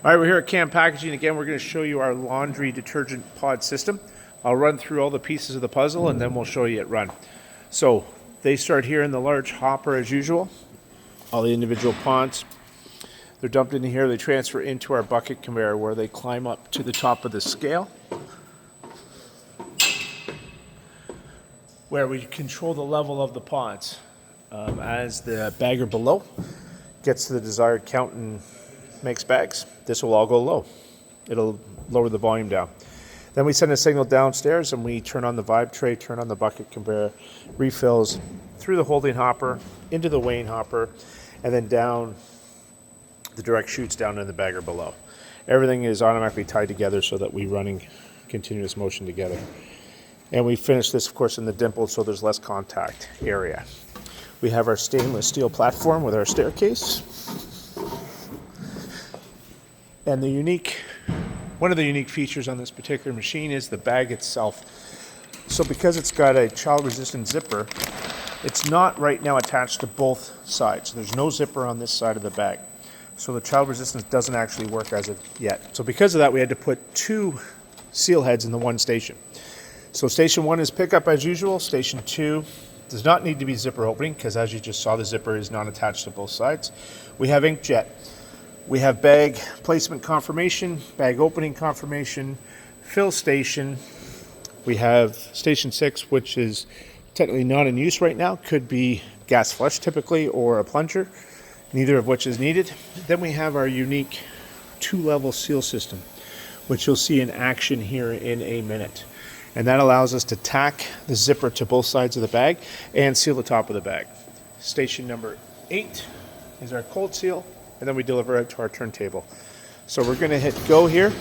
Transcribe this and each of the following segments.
All right, we're here at Cam Packaging. Again, we're going to show you our laundry detergent pod system. I'll run through all the pieces of the puzzle and then we'll show you it run. So they start here in the large hopper as usual. All the individual pods, they're dumped into here. They transfer into our bucket conveyor where they climb up to the top of the scale, where we control the level of the pods. As the bagger below gets to the desired count and makes bags, this will all go low. It'll lower the volume down. Then we send a signal downstairs and we turn on the vibe tray, turn on the bucket conveyor, refills through the holding hopper, into the weighing hopper, and then down the direct chutes down in the bagger below. Everything is automatically tied together so that we running continuous motion together. And we finish this, of course, in the dimple so there's less contact area. We have our stainless steel platform with our staircase. And one of the unique features on this particular machine is the bag itself. So because it's got a child-resistant zipper, it's not right now attached to both sides. There's no zipper on this side of the bag. So the child resistance doesn't actually work as of yet. So because of that, we had to put two seal heads in the one station. So station 1 is pickup as usual. Station 2 does not need to be zipper opening because, as you just saw, the zipper is not attached to both sides. We have inkjet. We have bag placement confirmation, bag opening confirmation, fill station. We have station 6, which is technically not in use right now. Could be gas flush typically or a plunger, neither of which is needed. Then we have our unique 2-level seal system, which you'll see in action here in a minute. And that allows us to tack the zipper to both sides of the bag and seal the top of the bag. Station number 8 is our cold seal, and then we deliver it to our turntable. So we're going to hit go here,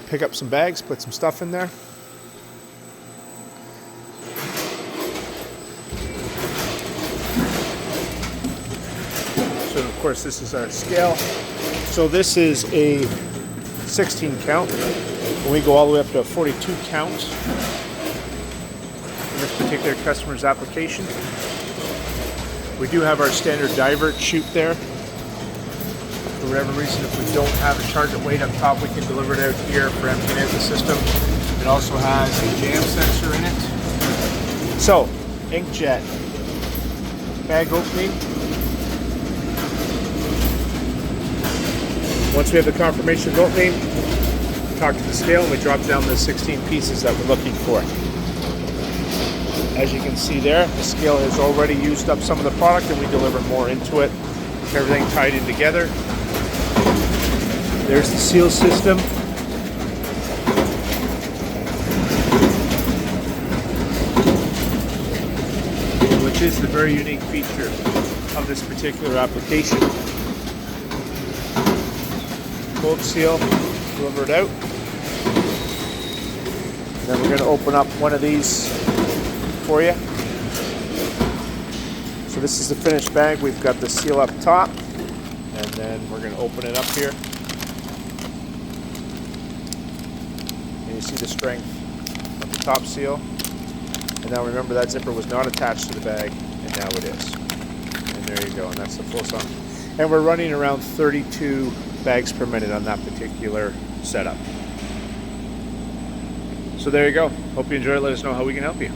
pick up some bags, put some stuff in there. So of course this is our scale. So this is a 16 count. When we go all the way up to a 42 count in this particular customer's application. We do have our standard divert chute there. For whatever reason, if we don't have a target weight up top, we can deliver it out here for emptying out the system. It also has a jam sensor in it. So, inkjet, bag opening. Once we have the confirmation of opening, we talk to the scale and we drop down the 16 pieces that we're looking for. As you can see there, the scale has already used up some of the product and we deliver more into it. Everything tied in together. There's the seal system. Which is the very unique feature of this particular application. Cold seal, deliver it out. And then we're going to open up one of these for you. So this is the finished bag. We've got the seal up top, and then we're going to open it up here. And you see the strength of the top seal. And now remember that zipper was not attached to the bag, and now it is. And there you go, and that's the full sum. And we're running around 32 bags per minute on that particular setup. So there you go. Hope you enjoy it. Let us know how we can help you.